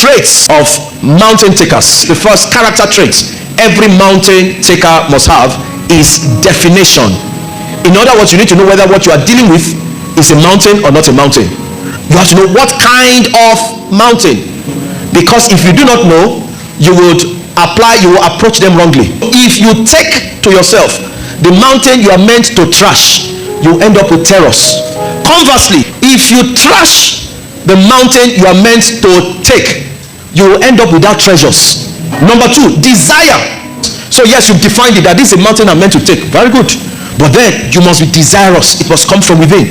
traits of mountain takers. The first character trait every mountain taker must have is definition. In other words, you need to know whether what you are dealing with is a mountain or not a mountain. You have to know what kind of mountain, because if you do not know, you would approach them wrongly. If you take to yourself the mountain you are meant to trash, you end up with terrors. Conversely, if you trash the mountain you are meant to take, you will end up without treasures. Number two, desire. So yes, you've defined it that this is a mountain I'm meant to take. Very good. But then you must be desirous. It must come from within.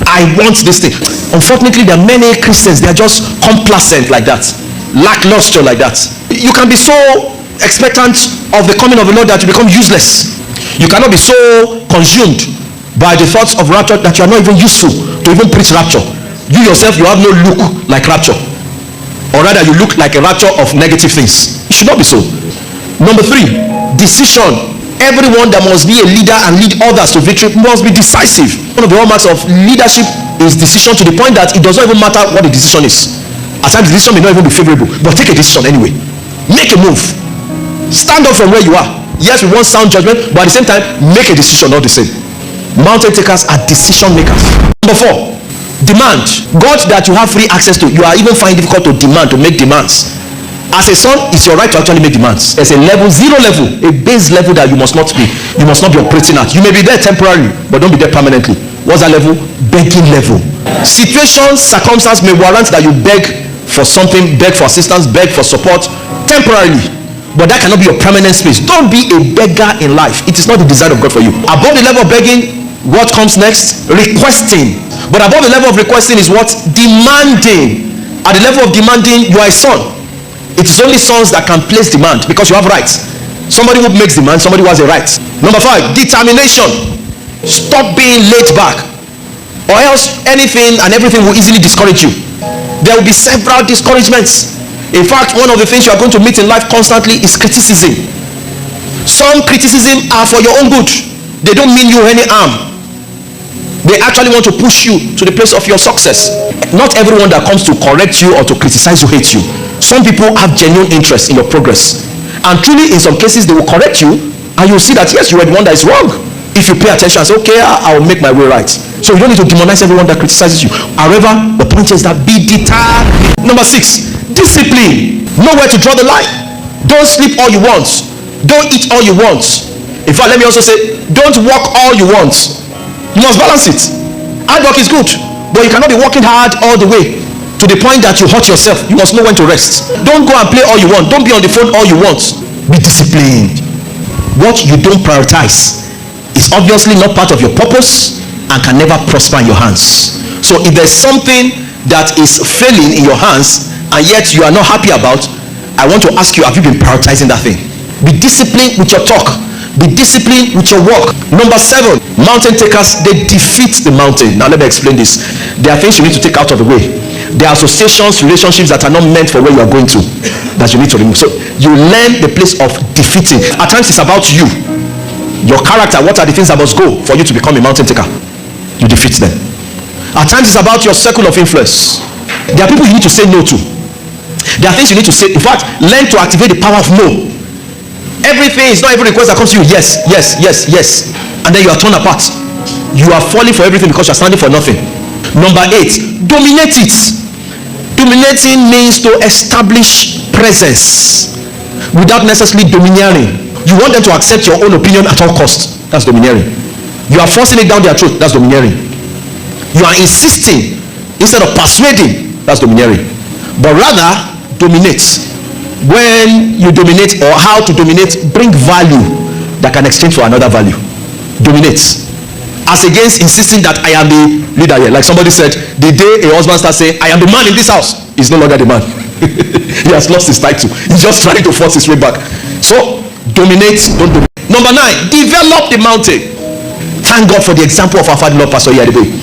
I want this thing. Unfortunately, there are many Christians, they are just complacent like that, lackluster like that. You can be so expectant of the coming of the Lord that you become useless. You cannot be so consumed by the thoughts of rapture that you are not even useful to even preach rapture. You yourself, you have no look like rapture, or rather you look like a rapture of negative things. It should not be so. Number three, decision. Everyone that must be a leader and lead others to victory must be decisive. One of the hallmarks of leadership is decision, to the point that it does not even matter what the decision is. At times the decision may not even be favorable, but take a decision anyway. Make a move. Stand up from where you are. Yes, we want sound judgment, but at the same time, make a decision all the same. Mountain takers are decision makers. Number four, demand. God that you have free access to, you are even finding difficult to demand, to make demands. As a son, it's your right to actually make demands. There's a level, zero level, a base level that you must not be operating at. You may be there temporarily, but don't be there permanently. What's that level? Begging level. Situations, circumstances may warrant that you beg for something, beg for assistance, beg for support temporarily, but that cannot be your permanent space. Don't be a beggar in life. It is not the desire of God for you. Above the level of begging, what comes next? Requesting. But above the level of requesting is what? Demanding. At the level of demanding, you are a son. It is only sons that can place demand, because you have rights. Somebody who makes demand, somebody who has a right. Number five, determination. Stop being laid back, or else anything and everything will easily discourage you. There will be several discouragements. In fact, one of the things you are going to meet in life constantly is criticism. Some criticism are for your own good. They don't mean you any harm. They actually want to push you to the place of your success. Not everyone that comes to correct you or to criticize you hates you. Some people have genuine interest in your progress, and truly in some cases they will correct you, and you'll see that yes, you are the one that is wrong. If you pay attention and say, okay, I will make my way right. So you don't need to demonize everyone that criticizes you. However, the point is that be determined. Number six, discipline. Know where to draw the line. Don't sleep all you want. Don't eat all you want. In fact, let me also say, don't work all you want. You must balance it. Hard work is good, but you cannot be working hard all the way to the point that you hurt yourself. You must know when to rest. Don't go and play all you want. Don't be on the phone all you want. Be disciplined. What you don't prioritize is obviously not part of your purpose and can never prosper in your hands. So if there's something that is failing in your hands and yet you are not happy about, I want to ask you, have you been prioritizing that thing? Be disciplined with your talk. Be disciplined with your work. Number seven, mountain takers, they defeat the mountain. Now let me explain this. There are things you need to take out of the way. There are associations, relationships that are not meant for where you are going to, that you need to remove. So you learn the place of defeating. At times it's about you, your character. What are the things that must go for you to become a mountain taker? You defeat them. At times it's about your circle of influence. There are people you need to say no to. There are things you need to say. In fact, learn to activate the power of no. Everything is not every request that comes to you. Yes, yes, yes, yes. And then you are torn apart. You are falling for everything because you are standing for nothing. Number eight, dominate it. Dominating means to establish presence without necessarily domineering. You want them to accept your own opinion at all costs. That's domineering. You are forcing it down their throat. That's domineering. You are insisting instead of persuading. That's domineering. But rather, dominate. When you dominate, or how to dominate, bring value that can exchange for another value. Dominate. As against insisting that I am the leader here. Like somebody said, the day a husband starts saying, I am the man in this house, he's no longer the man. He has lost his title. He's just trying to force his way back. So, dominate, don't dominate. Number nine, develop the mountain. Thank God for the example of our father, Lord Pastor Yadebe.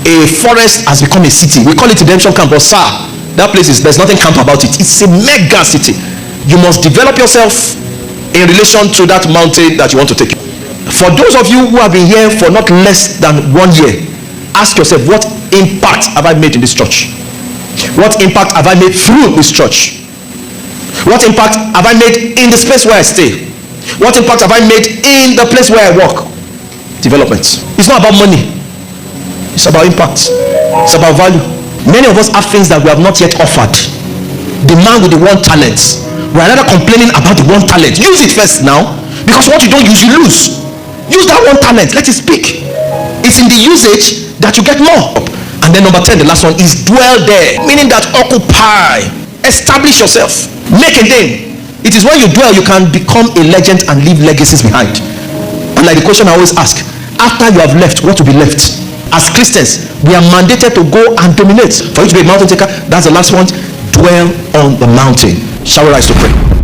A forest has become a city. We call it redemption camp, but sir, that place there's nothing camp about it. It's a mega city. You must develop yourself in relation to that mountain that you want to take. For those of you who have been here for not less than 1 year, ask yourself, what impact have I made in this church? What impact have I made through this church? What impact have I made in this place where I stay? What impact have I made in the place where I work? Development. It's not about money. It's about impact. It's about value. Many of us have things that we have not yet offered. The man with the one talent, we are rather complaining about the one talent. Use it first now, because what you don't use, you lose. Use that one talent, let it speak. It's in the usage that you get more. And then number 10, the last one, is dwell there, meaning that occupy, establish yourself, make a name. It is when you dwell you can become a legend and leave legacies behind. And like the question I always ask, after you have left, what will be left? As Christians, we are mandated to go and dominate. For you to be a mountain taker, that's the last one. Dwell on the mountain. Shall we rise to pray?